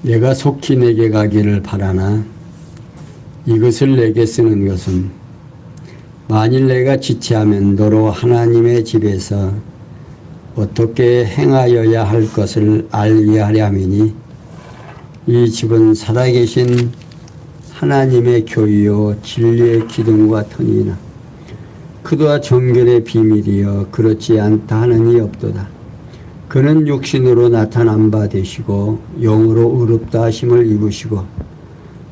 내가 속히 내게 가기를 바라나 이것을 내게 쓰는 것은 만일 내가 지체하면 너로 하나님의 집에서 어떻게 행하여야 할 것을 알게 하려 함이니 이 집은 살아계신 하나님의 교회요 진리의 기둥과 터니나 그도와 정결의 비밀이여 그렇지 않다 하는 이 없도다. 그는 육신으로 나타난 바 되시고 영으로 의롭다 하심을 입으시고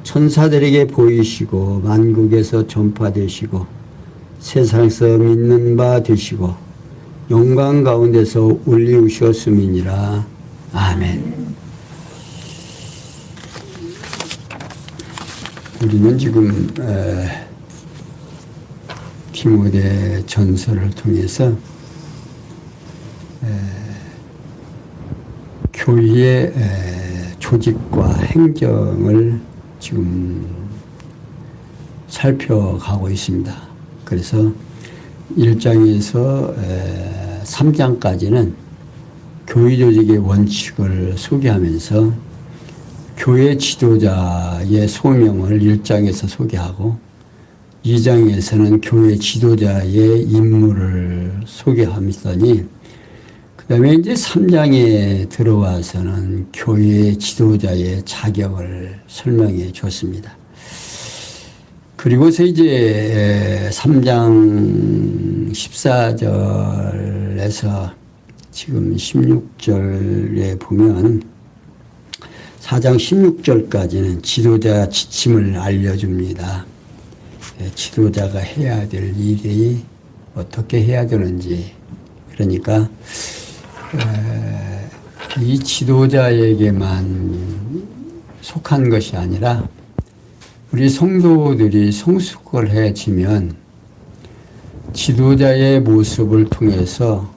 천사들에게 보이시고 만국에서 전파되시고 세상에서 믿는 바 되시고 영광 가운데서 올리우셨음이니라. 아멘. 우리는 지금 디모데 전서를 통해서 교회의 조직과 행정을 지금 살펴가고 있습니다. 그래서 1장에서 3장까지는 교회 조직의 원칙을 소개하면서 교회 지도자의 소명을 1장에서 소개하고 2장에서는 교회 지도자의 임무를 소개하더니 그 다음에 이제 3장에 들어와서는 교회 지도자의 자격을 설명해 줬습니다. 그리고서 이제 3장 14절에서 지금 16절에 보면 4장 16절까지는 지도자 지침을 알려줍니다. 지도자가 해야 될 일이 어떻게 해야 되는지, 그러니까 이 지도자에게만 속한 것이 아니라 우리 성도들이 성숙을해지면 지도자의 모습을 통해서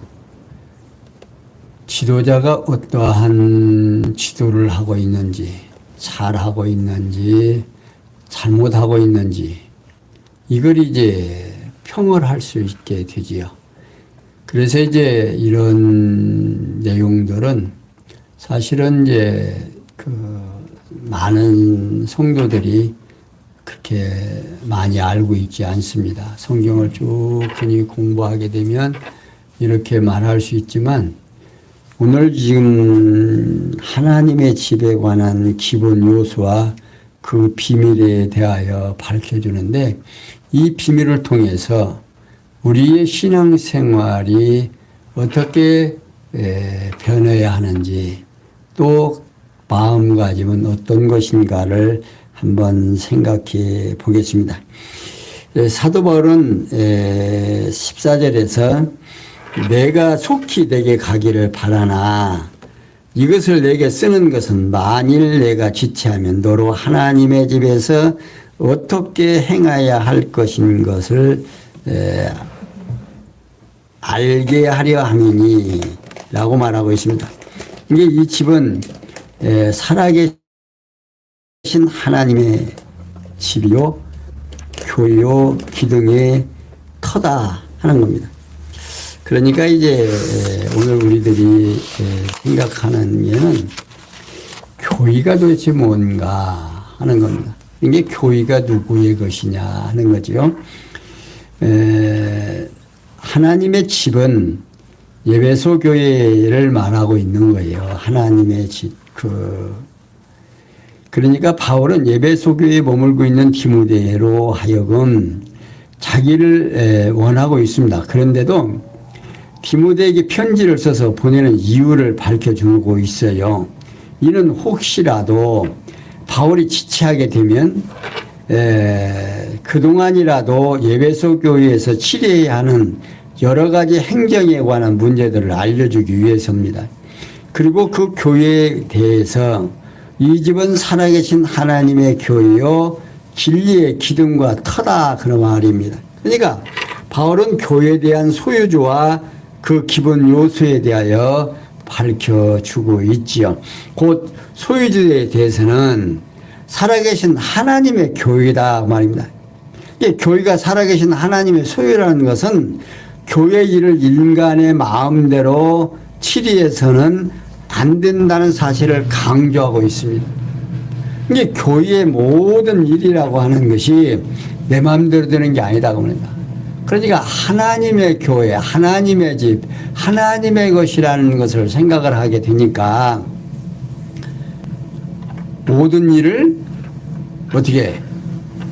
지도자가 어떠한 지도를 하고 있는지, 잘하고 있는지, 잘못하고 있는지, 이걸 이제 평을 할 수 있게 되지요. 그래서 이제 이런 내용들은 사실은 이제 많은 성도들이 그렇게 많이 알고 있지 않습니다. 성경을 쭉 공부하게 되면 이렇게 말할 수 있지만 오늘 지금 하나님의 집에 관한 기본 요소와 그 비밀에 대하여 밝혀주는데 이 비밀을 통해서 우리의 신앙생활이 어떻게 변해야 하는지 또 마음가짐은 어떤 것인가를 한번 생각해 보겠습니다. 사도 바울은 14절에서 내가 속히 내게 가기를 바라나 이것을 내게 쓰는 것은 만일 내가 지체하면 너로 하나님의 집에서 어떻게 행해야 할 것인 것을 알게 하려 함이니 라고 말하고 있습니다. 이게 이 집은 살아계신 하나님의 집이요 교회요 기둥의 터다 하는 겁니다. 그러니까 이제 오늘 우리들이 생각하는 교회가 도대체 뭔가 하는 겁니다. 이게 교회가 누구의 것이냐 하는 거죠. 하나님의 집은 에베소 교회를 말하고 있는 거예요. 하나님의 집. 그러니까 바울은 에베소 교회에 머물고 있는 디모데로 하여금 자기를 원하고 있습니다. 그런데도 디모데에게 편지를 써서 보내는 이유를 밝혀주고 있어요. 이는 혹시라도 바울이 지체하게 되면 그동안이라도 에베소 교회에서 치료해야 하는 여러 가지 행정에 관한 문제들을 알려주기 위해서입니다. 그리고 그 교회에 대해서 이 집은 살아계신 하나님의 교회요 진리의 기둥과 터다 그런 말입니다. 그러니까 바울은 교회에 대한 소유주와 그 기본 요소에 대하여 밝혀주고 있지요. 곧 소유주에 대해서는 살아계신 하나님의 교회다 말입니다. 교회가 살아계신 하나님의 소유라는 것은 교회 일을 인간의 마음대로 치리해서는 안 된다는 사실을 강조하고 있습니다. 이게 교회의 모든 일이라고 하는 것이 내 마음대로 되는 게 아니다 그럽니다. 그러니까 하나님의 교회, 하나님의 집, 하나님의 것이라는 것을 생각을 하게 되니까 모든 일을 어떻게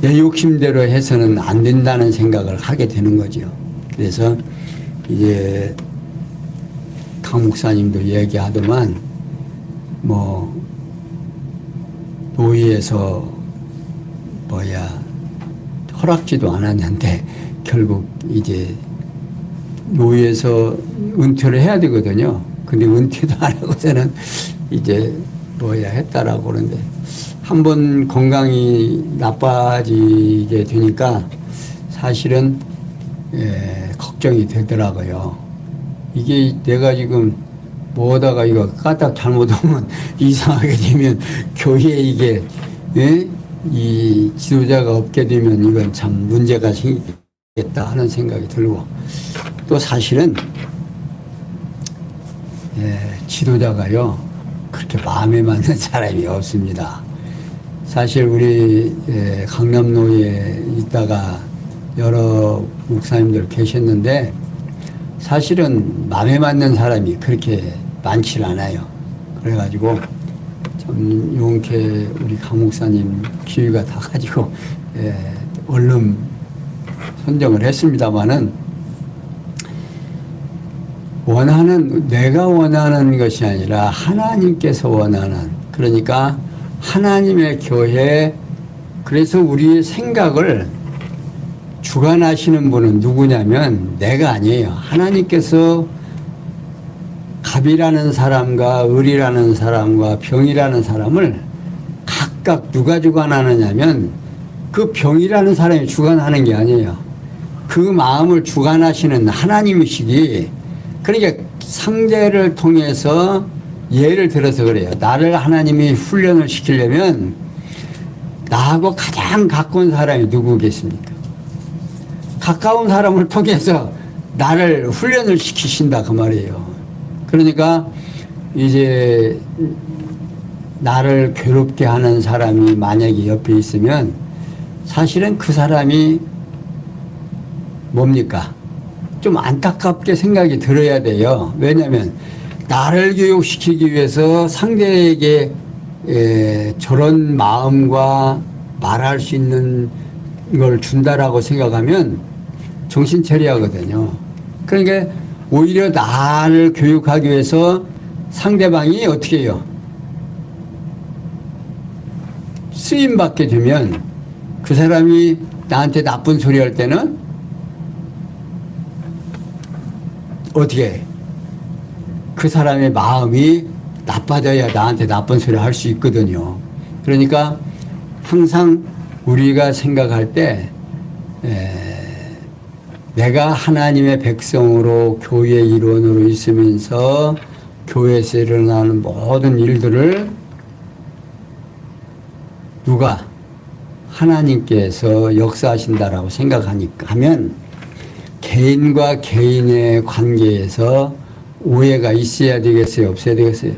내 욕심대로 해서는 안 된다는 생각을 하게 되는 거죠. 그래서 이제 강 목사님도 얘기하더만 뭐 노예에서 허락지도 않았는데 결국 이제 노예에서 은퇴를 해야 되거든요. 근데 은퇴도 안 하고서는 이제 했다라고 그러는데 한번 건강이 나빠지게 되니까 사실은 걱정이 되더라고요. 이게 내가 지금 뭐다가 이거 까딱 잘못하면 이상하게 되면 교회에 이게 이 지도자가 없게 되면 이건 참 문제가 생기겠다 하는 생각이 들고 또 사실은 지도자가요 그렇게 마음에 맞는 사람이 없습니다. 사실 우리 강남로에 있다가 여러 목사님들 계셨는데 사실은 마음에 맞는 사람이 그렇게 많지 않아요. 그래가지고 참 용케 우리 강 목사님 기회가 다 가지고 얼른 선정을 했습니다마는 내가 원하는 것이 아니라 하나님께서 원하는, 그러니까 하나님의 교회, 그래서 우리의 생각을 주관하시는 분은 누구냐면 내가 아니에요. 하나님께서 갑이라는 사람과 을이라는 사람과 병이라는 사람을 각각 누가 주관하느냐면 그 병이라는 사람이 주관하는 게 아니에요. 그 마음을 주관하시는 하나님이시기, 그러니까 상대를 통해서 예를 들어서 그래요. 나를 하나님이 훈련을 시키려면 나하고 가장 가까운 사람이 누구겠습니까? 가까운 사람을 통해서 나를 훈련을 시키신다 그 말이에요. 그러니까 이제 나를 괴롭게 하는 사람이 만약에 옆에 있으면 사실은 그 사람이 뭡니까? 좀 안타깝게 생각이 들어야 돼요. 왜냐하면 나를 교육시키기 위해서 상대에게 저런 마음과 말할 수 있는 걸 준다라고 생각하면 정신 차려야거든요. 그러니까 오히려 나를 교육하기 위해서 상대방이 어떻게 해요? 쓰임받게 되면 그 사람이 나한테 나쁜 소리 할 때는 어떻게 해? 그 사람의 마음이 나빠져야 나한테 나쁜 소리 할 수 있거든요. 그러니까 항상 우리가 생각할 때 내가 하나님의 백성으로 교회의 일원으로 있으면서 교회에서 일어나는 모든 일들을 누가 하나님께서 역사하신다라고 생각하면 개인과 개인의 관계에서 오해가 있어야 되겠어요? 없어야 되겠어요?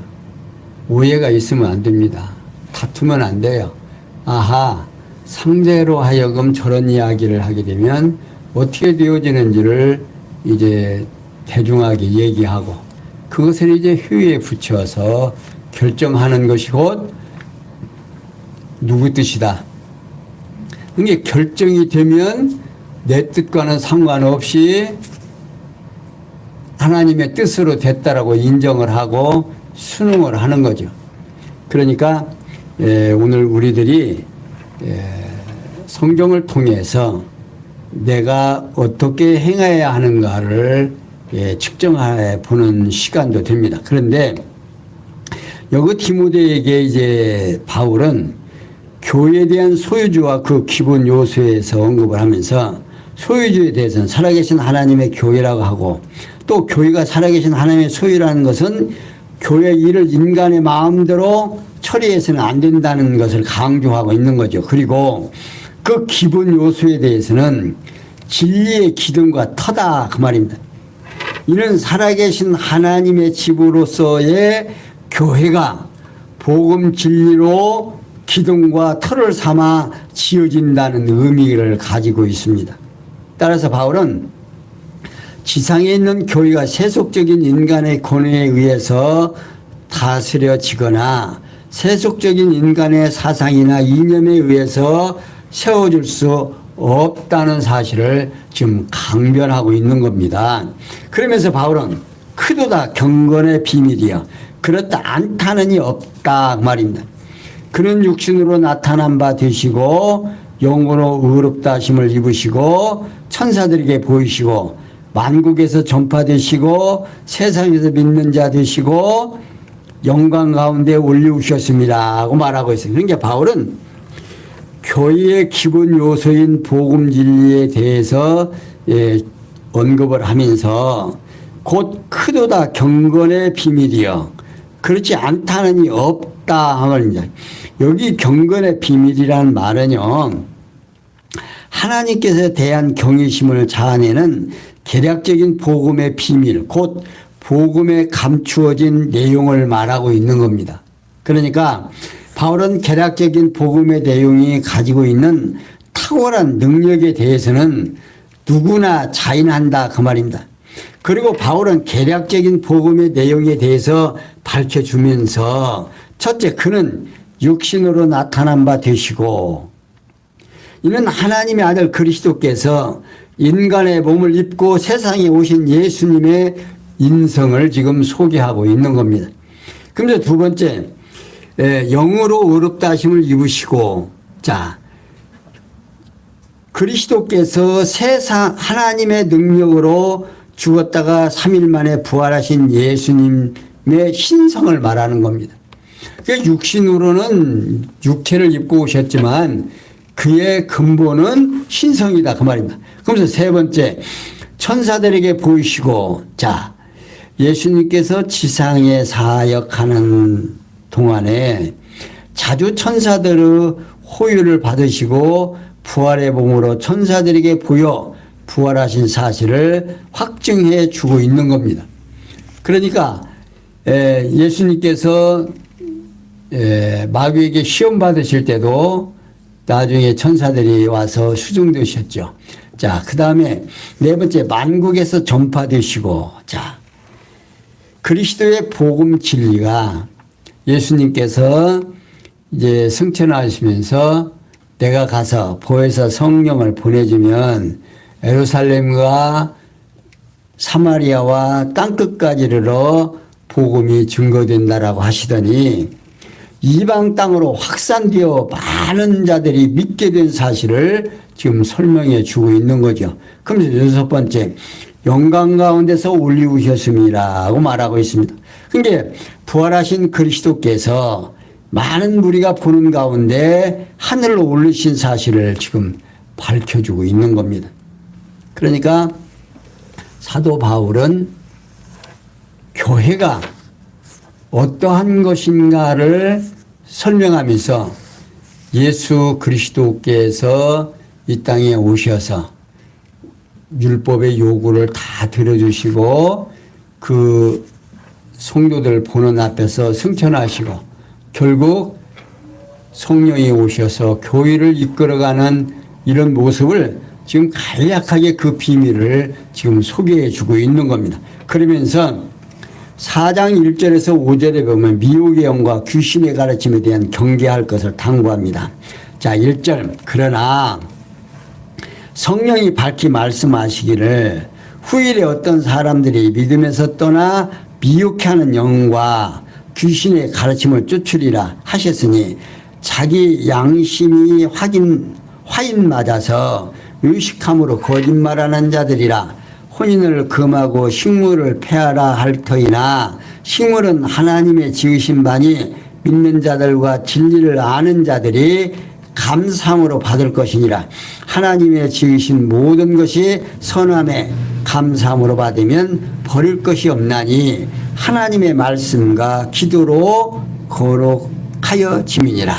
오해가 있으면 안 됩니다. 다투면 안 돼요. 아하, 상대로 하여금 저런 이야기를 하게 되면 어떻게 되어지는지를 이제 대중하게 얘기하고 그것을 이제 효에 붙여서 결정하는 것이 곧 누구 뜻이다. 이게 결정이 되면 내 뜻과는 상관없이 하나님의 뜻으로 됐다라고 인정을 하고 순응을 하는 거죠. 그러니까 오늘 우리들이 성경을 통해서 내가 어떻게 행해야 하는가를 측정해 보는 시간도 됩니다. 그런데 여기 디모데에게 이제 바울은 교회에 대한 소유주와 그 기본 요소에서 언급을 하면서 소유주에 대해서는 살아계신 하나님의 교회라고 하고 또 교회가 살아계신 하나님의 소유라는 것은 교회 일을 인간의 마음대로 처리해서는 안 된다는 것을 강조하고 있는 거죠. 그리고 그 기본 요소에 대해서는 진리의 기둥과 터다 그 말입니다. 이는 살아계신 하나님의 집으로서의 교회가 복음 진리로 기둥과 틀을 삼아 지어진다는 의미를 가지고 있습니다. 따라서 바울은 지상에 있는 교회가 세속적인 인간의 권위에 의해서 다스려지거나 세속적인 인간의 사상이나 이념에 의해서 세워질 수 없다는 사실을 지금 강변하고 있는 겁니다. 그러면서 바울은 크도다 경건의 비밀이여 그렇다 않다는이 없다 말입니다. 그는 육신으로 나타난 바 되시고 영으로 의롭다 하심을 입으시고 천사들에게 보이시고 만국에서 전파되시고 세상에서 믿는 자 되시고 영광 가운데 올리우셨습니다 하고 말하고 있어요. 그러니까 바울은 교회의 기본 요소인 복음 진리에 대해서 언급을 하면서 곧 크도다 경건의 비밀이여 그렇지 않다는 이 없다 하면 여기 경건의 비밀이라는 말은요 하나님께서 대한 경외심을 자아내는 계략적인 복음의 비밀 곧 복음에 감추어진 내용을 말하고 있는 겁니다. 그러니까 바울은 계략적인 복음의 내용이 가지고 있는 탁월한 능력에 대해서는 누구나 자인한다 그 말입니다. 그리고 바울은 계략적인 복음의 내용에 대해서 밝혀주면서 첫째 그는 육신으로 나타난 바 되시고 이는 하나님의 아들 그리스도께서 인간의 몸을 입고 세상에 오신 예수님의 인성을 지금 소개하고 있는 겁니다. 그런데 두 번째 영으로 의롭다 하심을 입으시고 자 그리스도께서 세상 하나님의 능력으로 죽었다가 3일 만에 부활하신 예수님의 신성을 말하는 겁니다. 그러니까 육신으로는 육체를 입고 오셨지만 그의 근본은 신성이다 그 말입니다. 그러면서 세 번째 천사들에게 보이시고 자 예수님께서 지상에 사역하는 동안에 자주 천사들의 호유를 받으시고 부활의 몸으로 천사들에게 보여 부활하신 사실을 확증해 주고 있는 겁니다. 그러니까 예수님께서 마귀에게 시험 받으실 때도 나중에 천사들이 와서 수중되셨죠. 자, 그 다음에 네 번째 만국에서 전파되시고 자 그리스도의 복음 진리가 예수님께서 이제 승천하시면서 내가 가서 보혜사 성령을 보내주면 예루살렘과 사마리아와 땅끝까지 이르러 복음이 증거된다라고 하시더니 이방 땅으로 확산되어 많은 자들이 믿게 된 사실을 지금 설명해 주고 있는 거죠. 그러면서 여섯 번째 영광 가운데서 올리우셨음이라고 말하고 있습니다. 그러니까 부활하신 그리스도께서 많은 무리가 보는 가운데 하늘로 올리신 사실을 지금 밝혀주고 있는 겁니다. 그러니까 사도 바울은 교회가 어떠한 것인가를 설명하면서 예수 그리스도께서 이 땅에 오셔서 율법의 요구를 다 들어주시고 그 성도들 보는 앞에서 승천하시고 결국 성령이 오셔서 교회를 이끌어가는 이런 모습을 지금 간략하게 그 비밀을 지금 소개해 주고 있는 겁니다. 그러면서 4장 1절에서 5절에 보면 미혹의 영과 귀신의 가르침에 대한 경계할 것을 당부합니다. 자, 1절 그러나 성령이 밝히 말씀하시기를 후일에 어떤 사람들이 믿음에서 떠나 미혹해 하는 영과 귀신의 가르침을 쫓으리라 하셨으니 자기 양심이 화인 맞아서 의식함으로 거짓말하는 자들이라 혼인을 금하고 식물을 폐하라 할 터이나 식물은 하나님의 지으신 바니 믿는 자들과 진리를 아는 자들이 감사함으로 받을 것이니라. 하나님의 지으신 모든 것이 선함에 감사함으로 받으면 버릴 것이 없나니 하나님의 말씀과 기도로 거룩하여 지민이라.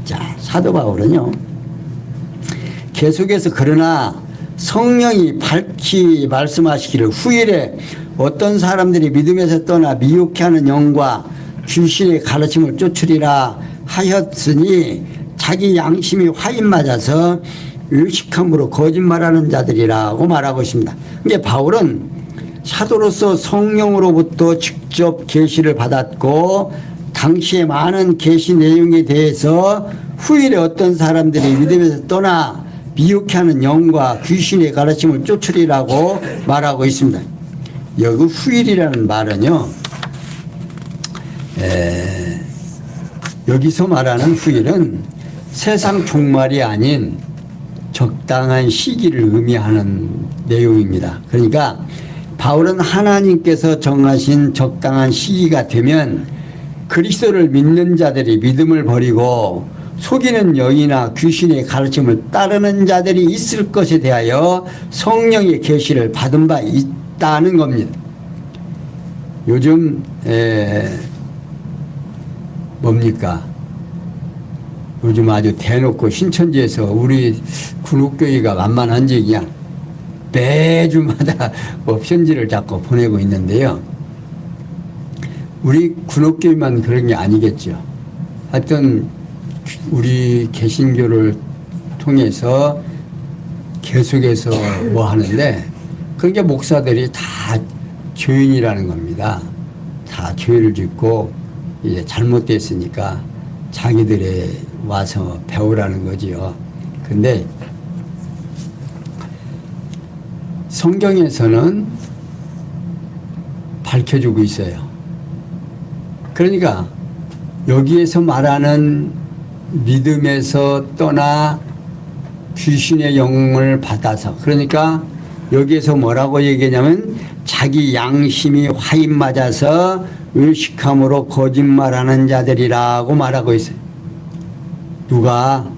자, 사도 바울은요 계속해서 그러나 성령이 밝히 말씀하시기를 후일에 어떤 사람들이 믿음에서 떠나 미혹해 하는 영과 귀신의 가르침을 쫓으리라 하였으니 자기 양심이 화인 맞아서 의식함으로 거짓말하는 자들이라고 말하고 있습니다. 이게 바울은 사도로서 성령으로부터 직접 계시를 받았고 당시에 많은 계시 내용에 대해서 후일에 어떤 사람들이 믿음에서 떠나 미혹하는 영과 귀신의 가르침을 쫓으리라고 말하고 있습니다. 여기 후일이라는 말은요, 여기서 말하는 후일은 세상 종말이 아닌 적당한 시기를 의미하는 내용입니다. 그러니까 바울은 하나님께서 정하신 적당한 시기가 되면 그리스도를 믿는 자들이 믿음을 버리고 속이는 영이나 귀신의 가르침을 따르는 자들이 있을 것에 대하여 성령의 계시를 받은 바 있다는 겁니다. 요즘 뭡니까? 요즘 아주 대놓고 신천지에서 우리 군옥교회가 만만한 적이야. 매주마다 편지를 자꾸 보내고 있는데요. 우리 군옥교회만 그런 게 아니겠죠. 하여튼 우리 개신교를 통해서 계속해서 뭐 하는데 그게 목사들이 다 죄인이라는 겁니다. 다 죄를 짓고 이제 잘못됐으니까 자기들의 와서 배우라는 거지요. 근데 성경에서는 밝혀주고 있어요. 그러니까 여기에서 말하는 믿음에서 떠나 귀신의 영을 받아서, 그러니까 여기에서 뭐라고 얘기하냐면 자기 양심이 화인 맞아서 의식함으로 거짓말하는 자들이라고 말하고 있어요. 누가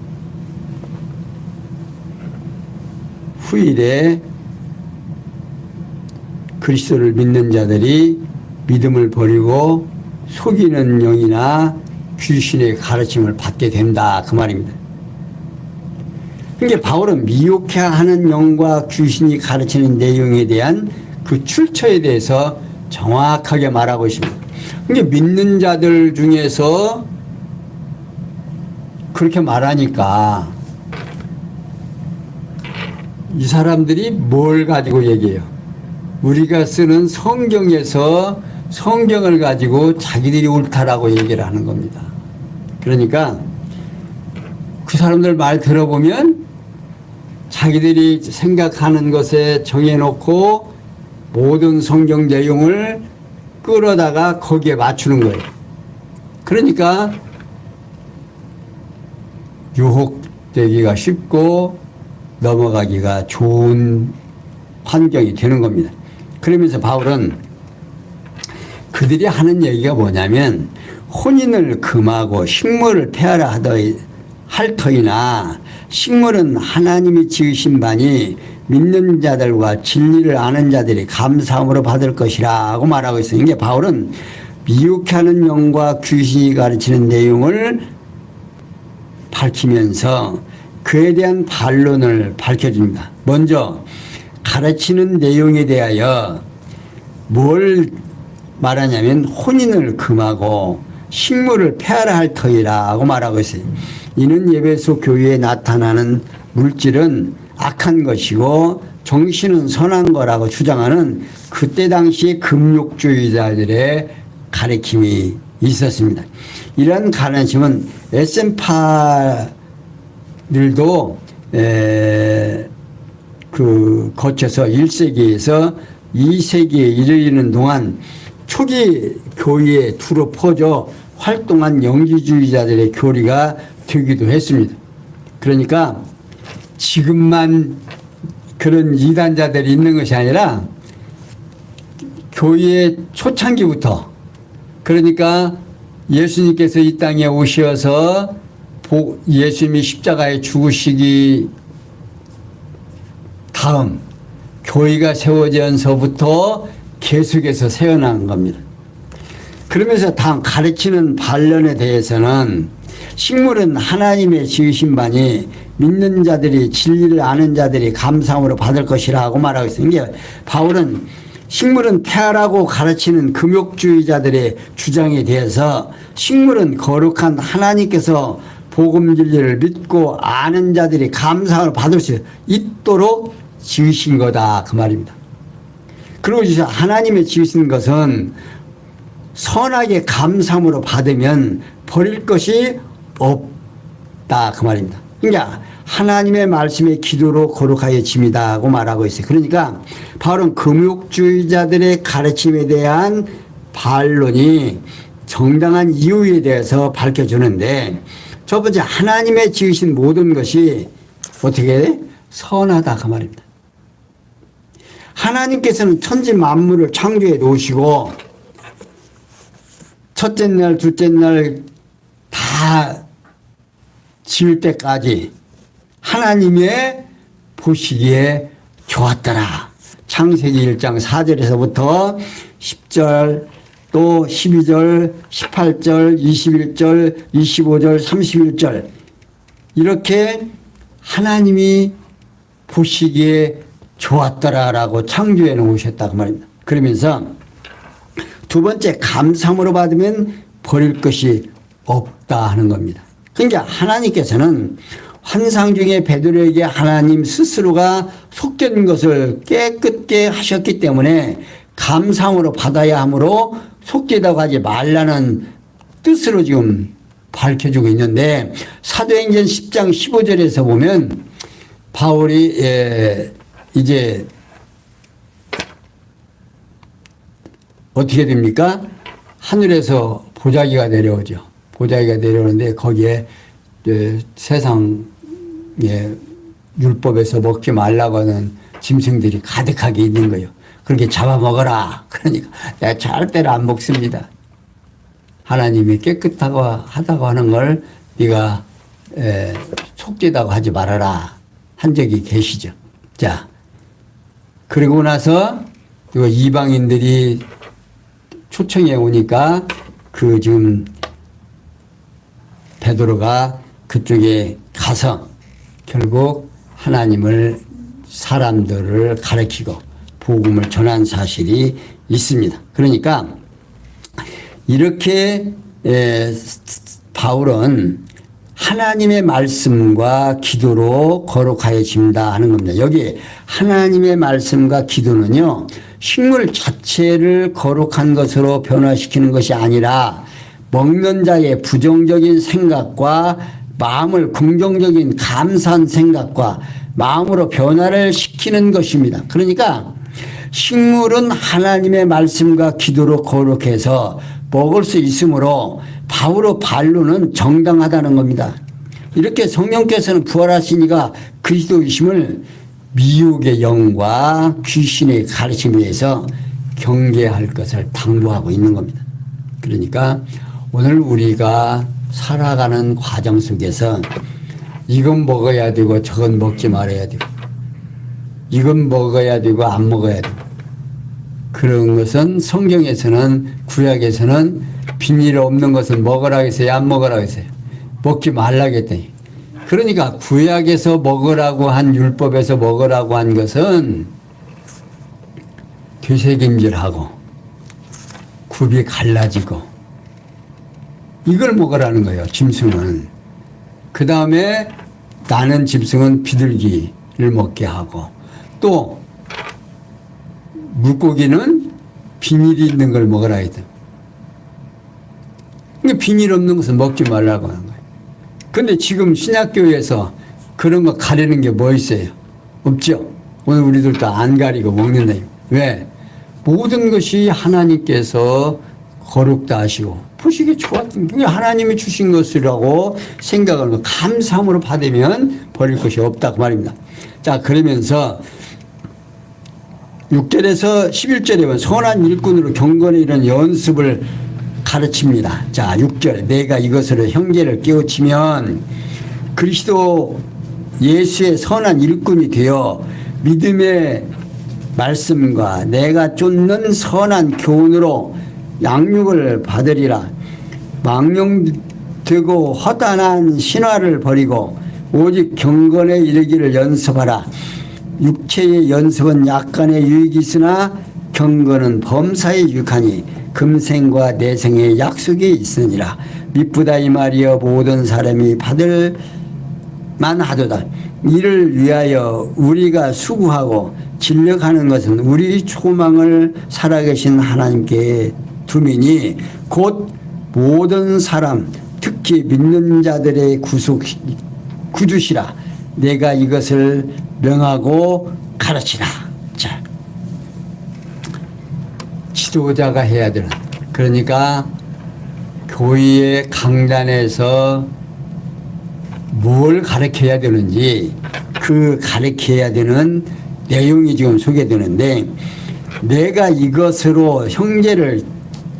후일에 그리스도를 믿는 자들이 믿음을 버리고 속이는 영이나 귀신의 가르침을 받게 된다, 그 말입니다. 그러니까 바울은 미혹해 하는 영과 귀신이 가르치는 내용에 대한 그 출처에 대해서 정확하게 말하고 있습니다. 그러니까 믿는 자들 중에서 그렇게 말하니까 이 사람들이 뭘 가지고 얘기해요? 우리가 쓰는 성경에서 성경을 가지고 자기들이 옳다라고 얘기를 하는 겁니다. 그러니까 그 사람들 말 들어보면 자기들이 생각하는 것에 정해놓고 모든 성경 내용을 끌어다가 거기에 맞추는 거예요. 그러니까 유혹되기가 쉽고 넘어가기가 좋은 환경이 되는 겁니다. 그러면서 바울은 그들이 하는 얘기가 뭐냐면 혼인을 금하고 식물을 폐하라 할 터이나 식물은 하나님이 지으신 바니 믿는 자들과 진리를 아는 자들이 감사함으로 받을 것이라고 말하고 있어요. 이게 바울은 미혹하는 영과 귀신이 가르치는 내용을 밝히면서 그에 대한 반론을 밝혀줍니다. 먼저 가르치는 내용에 대하여 뭘 말하냐면 혼인을 금하고 식물을 폐하라 할 터이라고 말하고 있어요. 이는 에베소 교회에 나타나는 물질은 악한 것이고 정신은 선한 거라고 주장하는 그때 당시의 금욕주의자들의 가르침이 있었습니다. 이런 가르침은 에센파들도 거쳐서 1세기에서 2세기에 이르는 동안 초기 교회에 두루 퍼져 활동한 영지주의자들의 교리가 되기도 했습니다. 그러니까 지금만 그런 이단자들이 있는 것이 아니라 교회의 초창기부터, 그러니까 예수님께서 이 땅에 오셔서 예수님이 십자가에 죽으시기 다음 교회가 세워져서부터 계속해서 세워난 겁니다. 그러면서 다 가르치는 반론에 대해서는 식물은 하나님의 지으신 바니 믿는 자들이 진리를 아는 자들이 감사함으로 받을 것이라고 말하고 있어요. 이게 바울은 식물은 폐하라고 가르치는 금욕주의자들의 주장에 대해서 식물은 거룩한 하나님께서 복음 진리를 믿고 아는 자들이 감상을 받을 수 있도록 지으신 거다 그 말입니다. 그리고 이제 하나님의 지으신 것은 선하게 감상으로 받으면 버릴 것이 없다 그 말입니다. 그러니까 하나님의 말씀의 기도로 거룩하게 짐이다고 말하고 있어요. 그러니까 바울은 금욕주의자들의 가르침에 대한 반론이 정당한 이유에 대해서 밝혀주는데, 첫 번째 하나님의 지으신 모든 것이 어떻게 선하다 그 말입니다. 하나님께서는 천지 만물을 창조해 놓으시고 첫째 날 둘째 날 다 지을 때까지 하나님의 보시기에 좋았더라. 창세기 1장 4절에서부터 10절 또 12절, 18절, 21절, 25절, 31절 이렇게 하나님이 보시기에 좋았더라라고 창조해 놓으셨다 그 말입니다. 그러면서 두 번째 감사함으로 받으면 버릴 것이 없다 하는 겁니다. 그러니까 하나님께서는 환상 중에 베드로에게 하나님 스스로가 속된 것을 깨끗게 하셨기 때문에 감상으로 받아야 하므로 속되다고 하지 말라는 뜻으로 지금 밝혀주고 있는데, 사도행전 10장 15절에서 보면 바울이 이제 어떻게 됩니까? 하늘에서 보자기가 내려오죠. 보자기가 내려오는데 거기에 세상의 율법에서 먹지 말라고 하는 짐승들이 가득하게 있는 거예요. 그렇게 잡아먹어라. 그러니까 내가 절대로 안 먹습니다. 하나님이 깨끗하고 하다고 하는 걸 네가 속되다고 하지 말아라 한 적이 계시죠. 자, 그리고 나서 이방인들이 초청해 오니까 그 지금 베드로가 그쪽에 가서 결국 하나님을 사람들을 가르치고 복음을 전한 사실이 있습니다. 그러니까 이렇게 바울은 하나님의 말씀과 기도로 거룩하여진다 하는 겁니다. 여기 하나님의 말씀과 기도는요, 식물 자체를 거룩한 것으로 변화시키는 것이 아니라 먹는 자의 부정적인 생각과 마음을 긍정적인 감사한 생각과 마음으로 변화를 시키는 것입니다. 그러니까 식물은 하나님의 말씀과 기도로 거룩해서 먹을 수 있으므로 바울의 반론은 정당하다는 겁니다. 이렇게 성령께서는 부활하시니까 그리스도이심을 미혹의 영과 귀신의 가르침에 의해서 경계할 것을 당부하고 있는 겁니다. 그러니까 오늘 우리가 살아가는 과정 속에서 이건 먹어야 되고 저건 먹지 말아야 되고 이건 먹어야 되고 안 먹어야 되고, 그런 것은 성경에서는, 구약에서는 비닐 없는 것은 먹으라고 했어요, 안 먹으라고 했어요? 먹지 말라고 했더니. 그러니까 구약에서 먹으라고 한, 율법에서 먹으라고 한 것은 되새김질하고 굽이 갈라지고 이걸 먹으라는 거예요, 짐승은. 그 다음에 나는 짐승은 비둘기를 먹게 하고, 또 물고기는 비닐이 있는 걸 먹으라 했다. 그러니까 비닐 없는 것은 먹지 말라고 하는 거예요. 그런데 지금 신약교회에서 그런 거 가리는 게 뭐 있어요? 없죠. 오늘 우리들도 안 가리고 먹는다. 왜? 모든 것이 하나님께서 거룩다 하시고 보시기에 좋았던 게 하나님이 주신 것이라고 생각하는, 감사함으로 받으면 버릴 것이 없다 그 말입니다. 자, 그러면서 6절에서 11절에 보면 선한 일꾼으로 경건에 이런 연습을 가르칩니다. 자, 6절, 내가 이것으로 형제를 깨우치면 그리스도 예수의 선한 일꾼이 되어 믿음의 말씀과 내가 쫓는 선한 교훈으로 양육을 받으리라. 망령되고 허단한 신화를 버리고 오직 경건에 이르기를 연습하라. 육체의 연습은 약간의 유익이 있으나 경건은 범사에 유익하니 금생과 내생의 약속이 있으니라. 미쁘다 이 말이여 모든 사람이 받을 만하도다. 이를 위하여 우리가 수고하고 진력하는 것은 우리 소망을 살아계신 하나님께 두미니 곧 모든 사람 특히 믿는 자들의 구주시라. 내가 이것을 명하고 가르치라. 자, 지도자가 해야 되는, 그러니까 교회의 강단에서 뭘 가르쳐야 되는지 그 가르쳐야 되는 내용이 지금 소개되는데, 내가 이것으로 형제를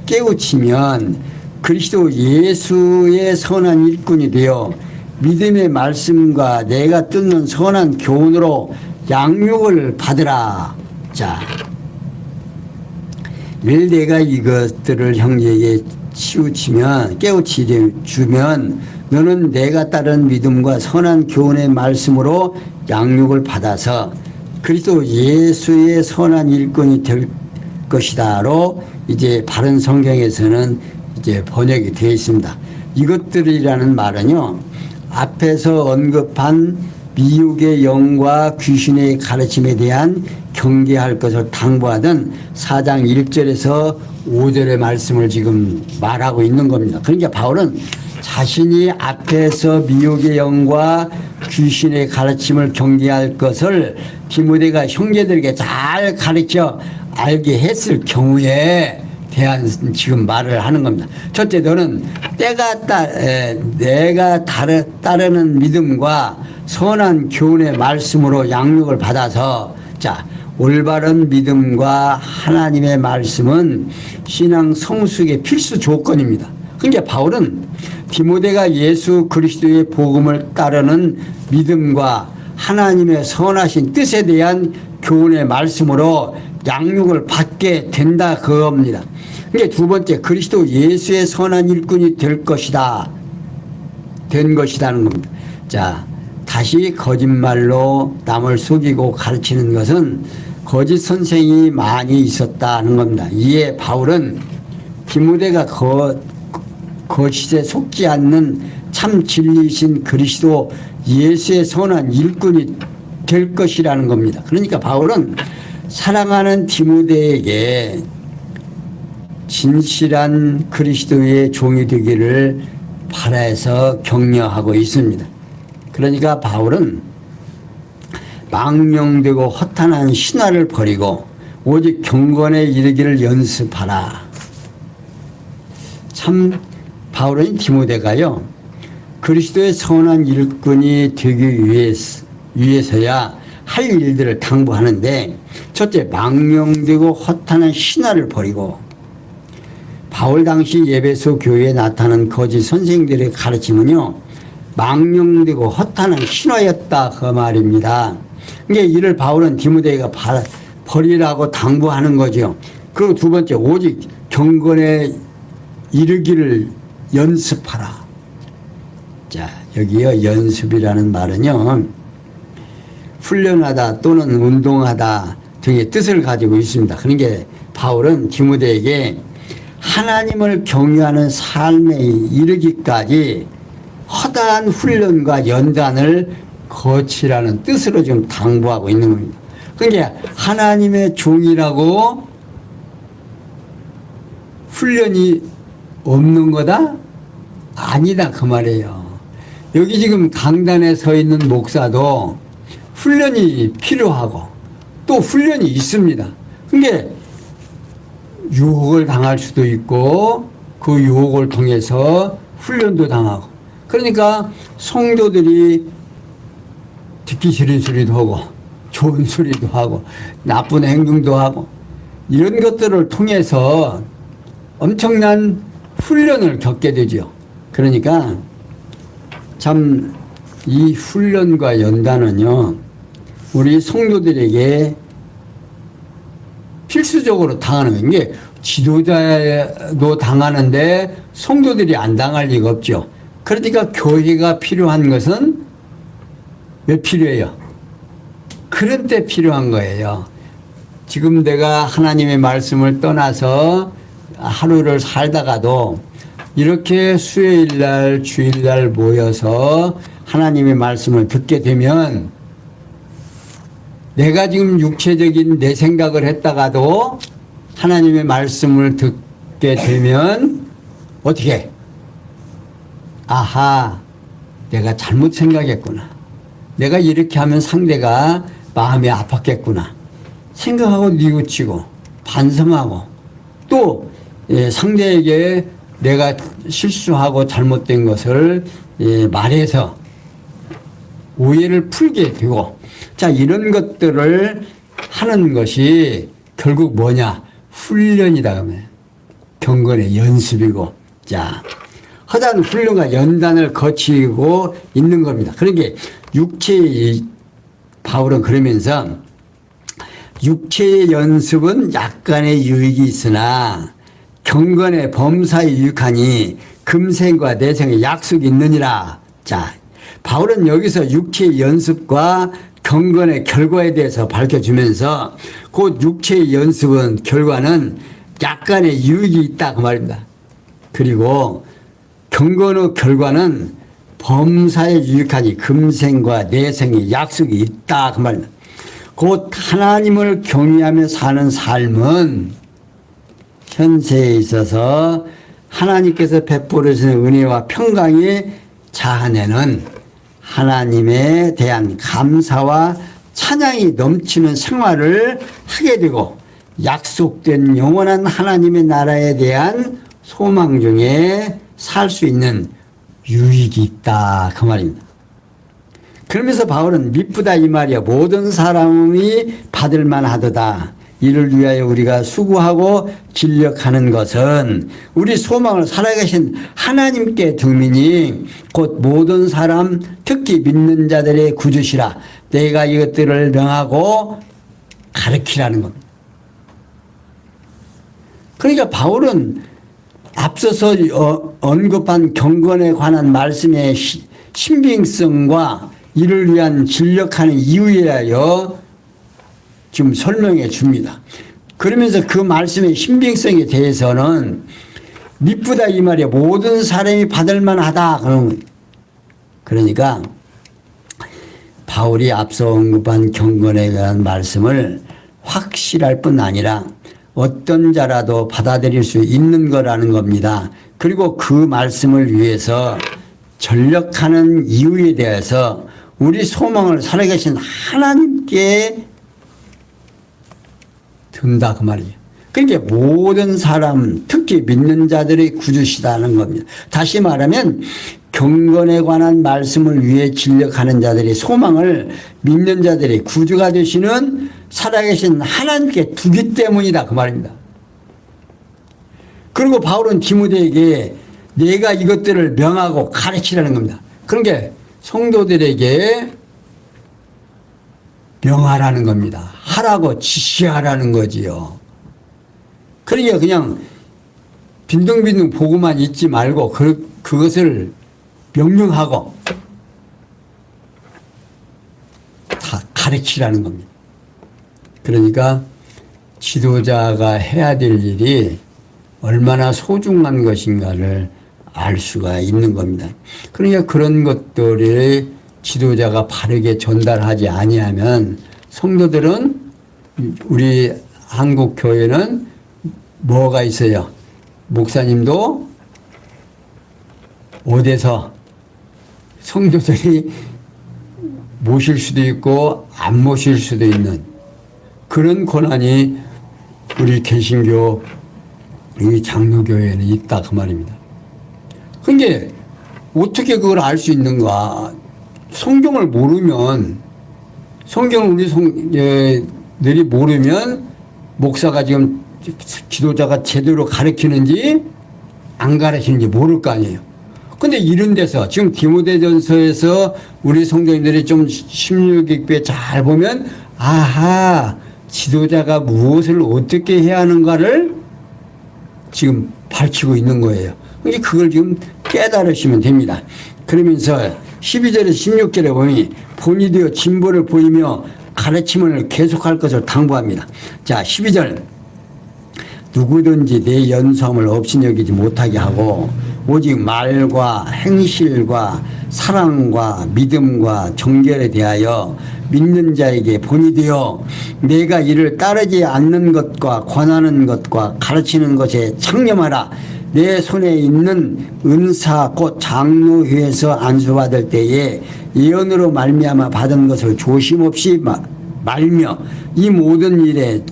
깨우치면 그리스도 예수의 선한 일꾼이 되어 믿음의 말씀과 내가 듣는 선한 교훈으로 양육을 받으라. 자, 내가 이것들을 형제에게 깨우치주면 너는 내가 따른 믿음과 선한 교훈의 말씀으로 양육을 받아서 그리스도 예수의 선한 일꾼이 될 것이다로 이제 바른 성경에서는 이제 번역이 되어 있습니다. 이것들이라는 말은요, 앞에서 언급한 미혹의 영과 귀신의 가르침에 대한 경계할 것을 당부하던 4장 1절에서 5절의 말씀을 지금 말하고 있는 겁니다. 그러니까 바울은 자신이 앞에서 미혹의 영과 귀신의 가르침을 경계할 것을 디모데가 형제들에게 잘 가르쳐 알게 했을 경우에 대한 지금 말을 하는 겁니다. 첫째, 너는 내가 따르는 믿음과 선한 교훈의 말씀으로 양육을 받아서, 자, 올바른 믿음과 하나님의 말씀은 신앙 성숙의 필수 조건입니다. 그러니까 바울은 디모데가 예수 그리스도의 복음을 따르는 믿음과 하나님의 선하신 뜻에 대한 교훈의 말씀으로 양육을 받게 된다 그겁니다. 그러니까 두 번째, 그리스도 예수의 선한 일꾼이 된 것이라는 겁니다. 자, 다시 거짓말로 남을 속이고 가르치는 것은 거짓 선생이 많이 있었다는 겁니다. 이에 바울은 디모데가 거짓에 속지 않는 참 진리이신 그리스도 예수의 선한 일꾼이 될 것이라는 겁니다. 그러니까 바울은 사랑하는 디모데에게 진실한 그리스도의 종이 되기를 바라서 격려하고 있습니다. 그러니까 바울은 망령되고 허탄한 신화를 버리고 오직 경건에 이르기를 연습하라. 참 바울은 디모데가요, 그리스도의 선한 일꾼이 되기 위해서야 할 일들을 당부하는데, 첫째, 망령되고 허탄한 신화를 버리고, 바울 당시 에베소 교회에 나타난 거짓 선생들의 가르침은요, 망령되고 허탄한 신화였다 그 말입니다. 그러니까 이를 바울은 디모데가 버리라고 당부하는 거죠. 그리고 두 번째, 오직 경건에 이르기를 연습하라. 자, 여기요, 연습이라는 말은요, 훈련하다 또는 운동하다 등의 뜻을 가지고 있습니다. 그러니까 바울은 디모데에게 하나님을 경외하는 삶에 이르기까지 허다한 훈련과 연단을 거치라는 뜻으로 지금 당부하고 있는 겁니다. 그러니까 하나님의 종이라고 훈련이 없는 거다? 아니다 그 말이에요. 여기 지금 강단에 서 있는 목사도 훈련이 필요하고 또 훈련이 있습니다. 그러니까 유혹을 당할 수도 있고 그 유혹을 통해서 훈련도 당하고, 그러니까 성도들이 듣기 싫은 소리도 하고 좋은 소리도 하고 나쁜 행동도 하고 이런 것들을 통해서 엄청난 훈련을 겪게 되죠. 그러니까 참 이 훈련과 연단은요, 우리 성도들에게 필수적으로 당하는 게, 지도자도 당하는데 성도들이 안 당할 리가 없죠. 그러니까 교회가 필요한 것은 왜 필요해요? 그런 때 필요한 거예요. 지금 내가 하나님의 말씀을 떠나서 하루를 살다가도 이렇게 수요일날 주일날 모여서 하나님의 말씀을 듣게 되면 내가 지금 육체적인 내 생각을 했다가도 하나님의 말씀을 듣게 되면 어떻게? 아하, 내가 잘못 생각했구나. 내가 이렇게 하면 상대가 마음이 아팠겠구나. 생각하고 뉘우치고 반성하고 또 상대에게 내가 실수하고 잘못된 것을 말해서 오해를 풀게 되고, 자, 이런 것들을 하는 것이 결국 뭐냐? 훈련이다. 그러면 경건의 연습이고, 자, 허다한 훈련과 연단을 거치고 있는 겁니다. 그러니까 육체의 바울은 그러면서 육체의 연습은 약간의 유익이 있으나 경건의 범사에 유익하니 금생과 내생의 약속이 있느니라. 자, 바울은 여기서 육체의 연습과 경건의 결과에 대해서 밝혀주면서 곧 육체의 연습은 결과는 약간의 유익이 있다 그 말입니다. 그리고 경건의 결과는 범사에 유익하니 금생과 내생의 약속이 있다 그 말입니다. 곧 하나님을 경외하며 사는 삶은 현세에 있어서 하나님께서 베풀으시는 은혜와 평강이 자아내는 하나님에 대한 감사와 찬양이 넘치는 생활을 하게 되고 약속된 영원한 하나님의 나라에 대한 소망 중에 살 수 있는 유익이 있다 그 말입니다. 그러면서 바울은 미쁘다 이 말이야. 모든 사람이 받을 만하도다. 이를 위하여 우리가 수고하고 진력하는 것은 우리 소망을 살아계신 하나님께 두미니 곧 모든 사람 특히 믿는 자들의 구주시라. 내가 이것들을 명하고 가르치라는 겁니다. 그러니까 바울은 앞서서 언급한 경건에 관한 말씀의 신빙성과 이를 위한 진력하는 이유에 대하여 지금 설명해 줍니다. 그러면서 그 말씀의 신빙성에 대해서는 미쁘다 이 말이야. 모든 사람이 받을 만하다. 그러니까 바울이 앞서 언급한 경건에 대한 말씀을 확실할 뿐 아니라 어떤 자라도 받아들일 수 있는 거라는 겁니다. 그리고 그 말씀을 위해서 전력하는 이유에 대해서 우리 소망을 살아계신 하나님께 든다 그 말이에요. 그러니까 모든 사람 특히 믿는 자들의 구주시다는 겁니다. 다시 말하면 경건에 관한 말씀을 위해 진력하는 자들의 소망을 믿는 자들의 구주가 되시는 살아계신 하나님께 두기 때문이다 그 말입니다. 그리고 바울은 디모데에게 내가 이것들을 명하고 가르치라는 겁니다. 그러니까 성도들에게 명하라는 겁니다. 하라고 지시하라는 거지요. 그러니까 그냥 빈둥빈둥 보고만 있지 말고 그것을 명령하고 다 가르치라는 겁니다. 그러니까 지도자가 해야 될 일이 얼마나 소중한 것인가를 알 수가 있는 겁니다. 그러니까 그런 것들을 지도자가 바르게 전달하지 아니하면 성도들은 우리 한국 교회는 뭐가 있어요? 목사님도 어디서 성도들이 모실 수도 있고 안 모실 수도 있는 그런 권한이 우리 개신교 이 장로교회에는 있다 그 말입니다. 그런데 어떻게 그걸 알 수 있는가? 성경을 모르면 성경을 우리 성들이 모르면 목사가 지금 지도자가 제대로 가르치는지 안 가르치는지 모를 거 아니에요. 근데 이런 데서 지금 디모데전서에서 우리 성도님들이 좀 심리 깊게 잘 보면 아하 지도자가 무엇을 어떻게 해야 하는가를 지금 밝히고 있는 거예요. 그러니까 그걸 지금 깨달으시면 됩니다. 그러면서 12절에서 16절에 보니 본이 되어 진보를 보이며 가르침을 계속할 것을 당부합니다. 자, 12절. 누구든지 내 연소함을 없이 여기지 못하게 하고 오직 말과 행실과 사랑과 믿음과 정결에 대하여 믿는 자에게 본이 되어 내가 이를 따르지 않는 것과 권하는 것과 가르치는 것에 창념하라. 내 손에 있는 은사 곧 장로회에서 안수받을 때에 예언으로 말미암아 받은 것을 조심없이 말며 이 모든 일에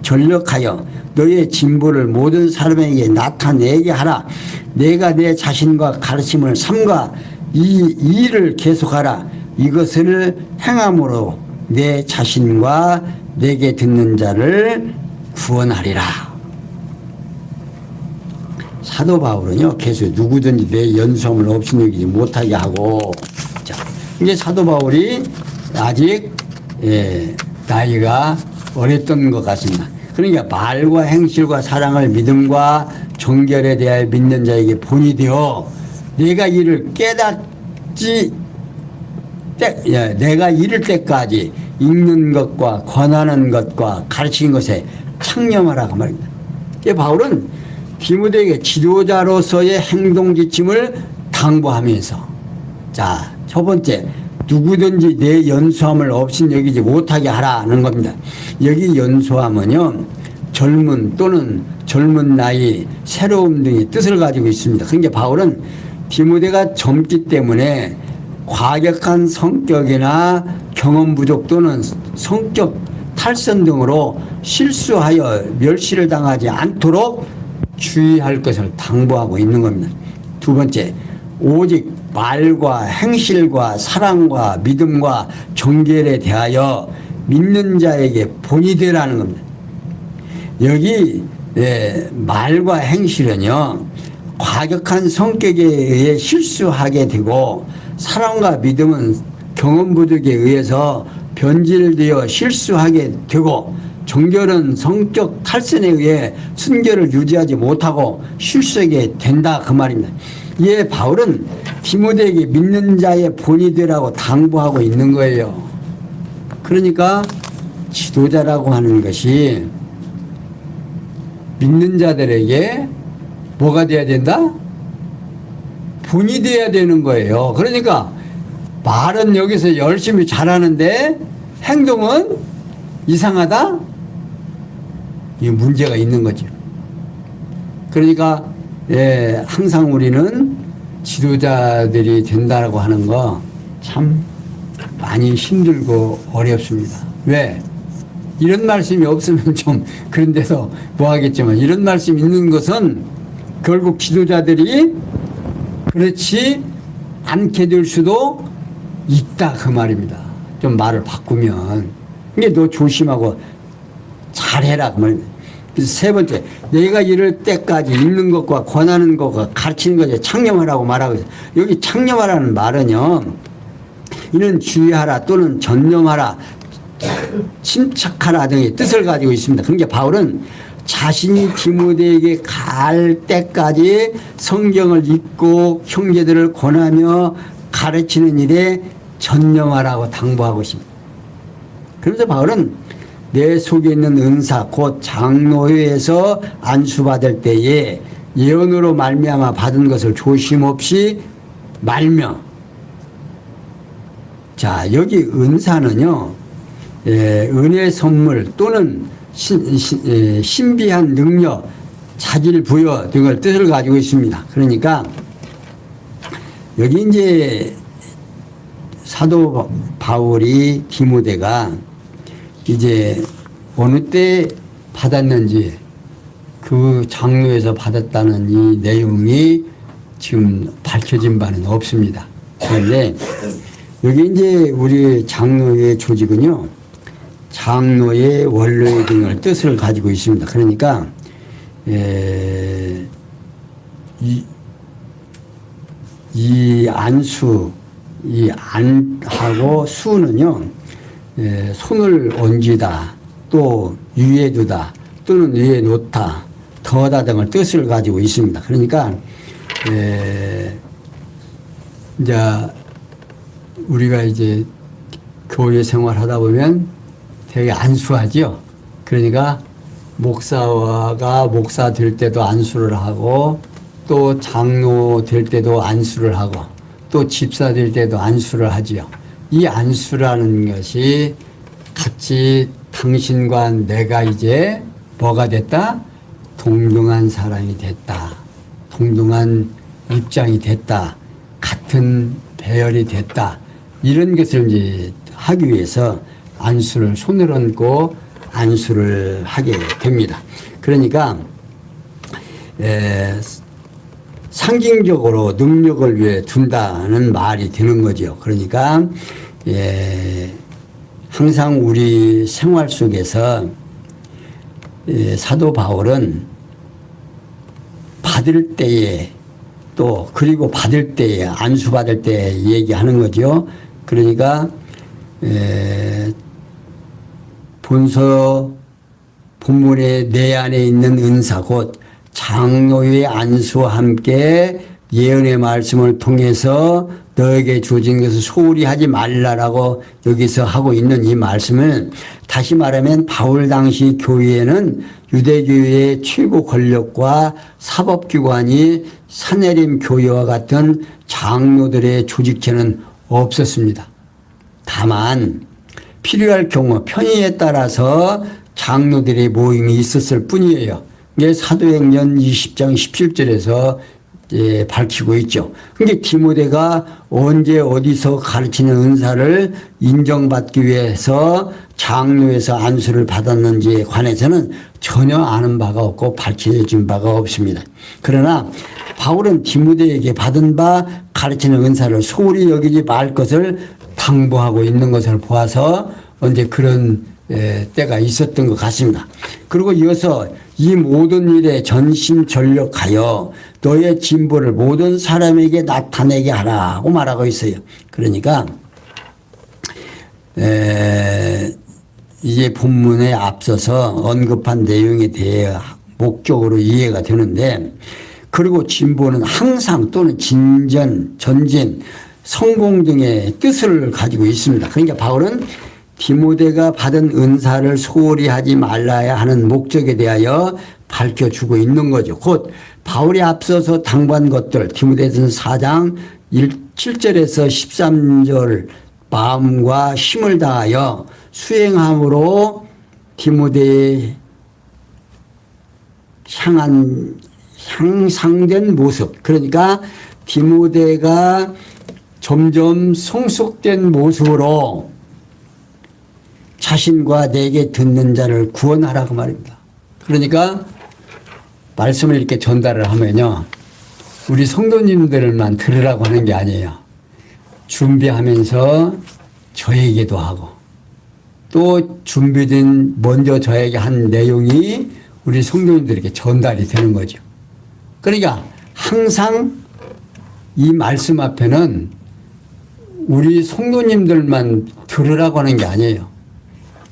전력하여 너의 진보를 모든 사람에게 나타내게 하라. 내가 내 자신과 가르침을 삼가 이 일을 계속하라. 이것을 행함으로 내 자신과 내게 듣는 자를 구원하리라. 사도 바울은요, 계속 누구든지 내 연소함을 없이 여기지 못하게 하고, 자, 이제 사도 바울이 아직 나이가 어렸던 것 같습니다. 그러니까 말과 행실과 사랑을 믿음과 정결에 대하여 믿는 자에게 본이 되어 내가 이를 깨닫지 내가 이를 때까지 읽는 것과 권하는 것과 가르치는 것에 창념하라고 말입니다. 바울은 디모데에게 지도자로서의 행동 지침을 당부하면서, 자, 첫 번째, 누구든지 내 연소함을 없이 여기지 못하게 하라는 겁니다. 여기 연소함은요, 젊은 또는 젊은 나이, 새로움 등의 뜻을 가지고 있습니다. 그러니까 바울은 디모데가 젊기 때문에 과격한 성격이나 경험 부족 또는 성격 탈선 등으로 실수하여 멸시를 당하지 않도록 주의할 것을 당부하고 있는 겁니다. 두 번째, 오직 말과 행실과 사랑과 믿음과 정결에 대하여 믿는 자에게 본이 되라는 겁니다. 여기 말과 행실은요, 과격한 성격에 의해 실수하게 되고, 사랑과 믿음은 경험 부족에 의해서 변질되어 실수하게 되고, 정결은 성격 탈선에 의해 순결을 유지하지 못하고 실수하게 된다, 그 말입니다. 이에 바울은 디모데에게 믿는 자의 본이 되라고 당부하고 있는 거예요. 그러니까 지도자라고 하는 것이 믿는 자들에게 뭐가 돼야 된다? 본이 돼야 되는 거예요. 그러니까 말은 여기서 열심히 잘하는데 행동은 이상하다? 이 문제가 있는 거죠. 그러니까 항상 우리는 지도자들이 된다고 하는 거 참 많이 힘들고 어렵습니다. 왜? 이런 말씀이 없으면 좀 그런 데서 뭐 하겠지만, 이런 말씀이 있는 것은 결국 지도자들이 그렇지 않게 될 수도 있다, 그 말입니다. 좀 말을 바꾸면. 이게 너 조심하고 잘해라, 그 말입니다. 그래서 세 번째, 내가 이럴 때까지 읽는 것과 권하는 것과 가르치는 것에 창념하라고 말하고 있어요. 여기 창념하라는 말은요, 이는 주의하라 또는 전념하라, 침착하라 등의 뜻을 가지고 있습니다. 그러니까 바울은 자신이 디모데에게 갈 때까지 성경을 읽고 형제들을 권하며 가르치는 일에 전념하라고 당부하고 있습니다. 그래서 바울은 내 속에 있는 은사 곧 장로회에서 안수받을 때에 예언으로 말미암아 받은 것을 조심 없이 말며, 자, 여기 은사는요, 은혜 선물 또는 신비한 능력, 자질 부여 등을 뜻을 가지고 있습니다. 그러니까 여기 이제 사도 바울이 디모데가 이제 어느 때 받았는지, 그 장로에서 받았다는 이 내용이 지금 밝혀진 바는 없습니다. 그런데 여기 이제 우리 장로의 조직은요, 장로의 원로의 등을 뜻을 가지고 있습니다. 그러니까 이 안수, 이 안하고 수는요, 손을 얹이다, 또 위에 두다, 또는 위에 놓다, 더하다 등을 뜻을 가지고 있습니다. 그러니까 이제 우리가 이제 그 교회 생활하다 보면 되게 안수하죠. 그러니까 목사가 목사 될 때도 안수를 하고 또 장로 될 때도 안수를 하고 또 집사 될 때도 안수를 하지요. 이 안수라는 것이 같이 당신과 내가 이제 뭐가 됐다? 동등한 사람이 됐다. 동등한 입장이 됐다. 같은 배열이 됐다. 이런 것을 이제 하기 위해서 안수를 손을 얹고 안수를 하게 됩니다. 그러니까 상징적으로 능력을 위해 둔다는 말이 되는 거죠. 그러니까 항상 우리 생활 속에서 사도 바울은 받을 때에 또 그리고 받을 때에 안수 받을 때 얘기하는 거죠. 그러니까 본문의 내 안에 있는 은사 곧 장로의 안수와 함께 예언의 말씀을 통해서 너에게 주어진 것을 소홀히 하지 말라라고 여기서 하고 있는 이 말씀은 다시 말하면 바울 당시 교회에는 유대교회의 최고 권력과 사법기관이 사내림 교회와 같은 장로들의 조직체는 없었습니다. 다만 필요할 경우 편의에 따라서 장로들의 모임이 있었을 뿐이에요. 이게 사도행전 20장 17절에서 밝히고 있죠. 그러니까 디모데가 언제 어디서 가르치는 은사를 인정받기 위해서 장로에서 안수를 받았는지에 관해서는 전혀 아는 바가 없고 밝혀진 바가 없습니다. 그러나 바울은 디모데에게 받은 바 가르치는 은사를 소홀히 여기지 말 것을 당부하고 있는 것을 보아서 언제 그런 때가 있었던 것 같습니다. 그리고 이어서 이 모든 일에 전심전력하여 너의 진보를 모든 사람에게 나타내게 하라고 말하고 있어요. 그러니까 이제 본문에 앞서서 언급한 내용에 대해 목적으로 이해가 되는데, 그리고 진보는 항상 또는 진전, 전진, 성공 등의 뜻을 가지고 있습니다. 그러니까 바울은 디모데가 받은 은사를 소홀히 하지 말라야 하는 목적에 대하여 밝혀주고 있는 거죠. 곧 바울이 앞서서 당부한 것들, 디모데전서 4장 7절에서 13절 마음과 힘을 다하여 수행함으로 디모데에 향상된 모습, 그러니까 디모데가 점점 성숙된 모습으로 자신과 내게 듣는 자를 구원하라고 말입니다. 그러니까 말씀을 이렇게 전달을 하면요, 우리 성도님들만 들으라고 하는 게 아니에요. 준비하면서 저에게도 하고 또 준비된 먼저 저에게 한 내용이 우리 성도님들에게 전달이 되는 거죠. 그러니까 항상 이 말씀 앞에는 우리 성도님들만 들으라고 하는 게 아니에요.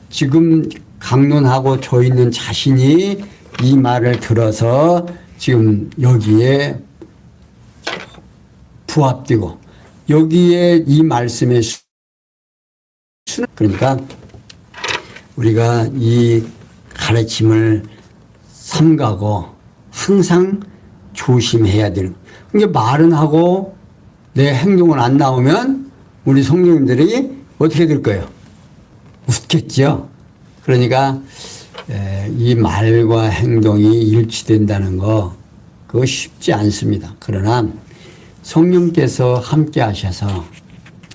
지금 강론하고 저 있는 자신이 이 말을 들어서 지금 여기에 부합되고 여기에 이 말씀의 그러니까 우리가 이 가르침을 삼가고 항상 조심해야 되는. 그러니까 말은 하고 내 행동은 안 나오면 우리 성도님들이 어떻게 될 거예요? 웃겠죠. 그러니까 이 말과 행동이 일치된다는 거 그거 쉽지 않습니다. 그러나 성령께서 함께 하셔서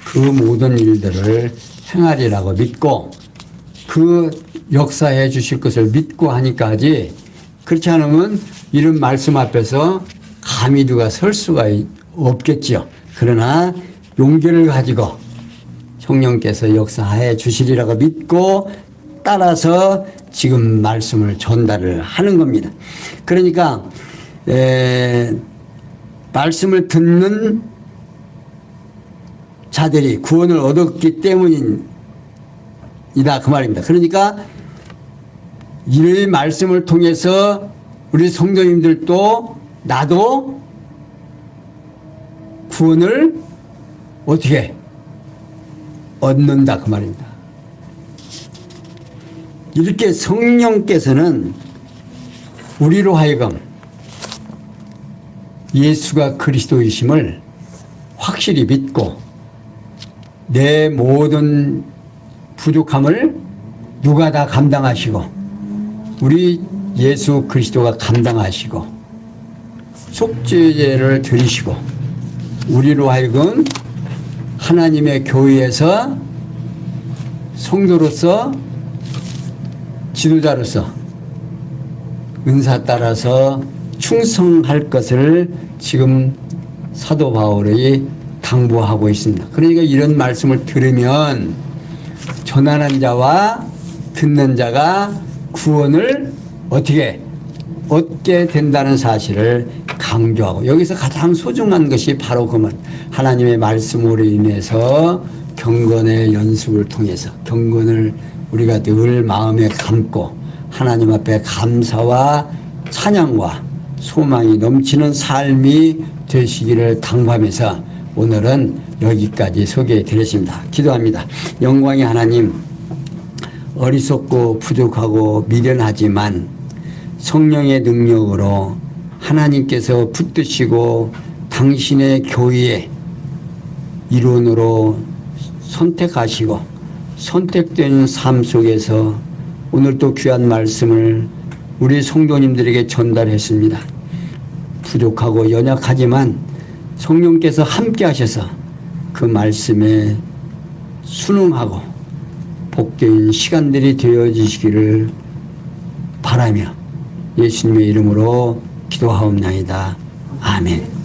그 모든 일들을 행하리라고 믿고 그 역사해 주실 것을 믿고 하니까지, 그렇지 않으면 이런 말씀 앞에서 감히 누가 설 수가 없겠죠. 그러나 용기를 가지고 성령께서 역사해 주시리라고 믿고 따라서 지금 말씀을 전달을 하는 겁니다. 그러니까 말씀을 듣는 자들이 구원을 얻었기 때문이다 그 말입니다. 그러니까 이 말씀을 통해서 우리 성도님들도 나도 구원을 어떻게 얻는다 그 말입니다. 이렇게 성령께서는 우리로 하여금 예수가 그리스도이심을 확실히 믿고 내 모든 부족함을 누가 다 감당하시고 우리 예수 그리스도가 감당하시고 속죄제를 드리시고 우리로 하여금 하나님의 교회에서 성도로서 지도자로서 은사 따라서 충성할 것을 지금 사도 바울이 당부하고 있습니다. 그러니까 이런 말씀을 들으면 전하는 자와 듣는 자가 구원을 어떻게 얻게 된다는 사실을 강조하고 여기서 가장 소중한 것이 바로 그만 하나님의 말씀으로 인해서 경건의 연습을 통해서 경건을 우리가 늘 마음에 감고 하나님 앞에 감사와 찬양과 소망이 넘치는 삶이 되시기를 당부하면서 오늘은 여기까지 소개해 드렸습니다. 기도합니다. 영광의 하나님, 어리석고 부족하고 미련하지만 성령의 능력으로 하나님께서 붙드시고 당신의 교회의 일원으로 선택하시고 선택된 삶 속에서 오늘 또 귀한 말씀을 우리 성도님들에게 전달했습니다. 부족하고 연약하지만 성령께서 함께 하셔서 그 말씀에 순응하고 복된 시간들이 되어지시기를 바라며 예수님의 이름으로 기도하옵나이다. 아멘.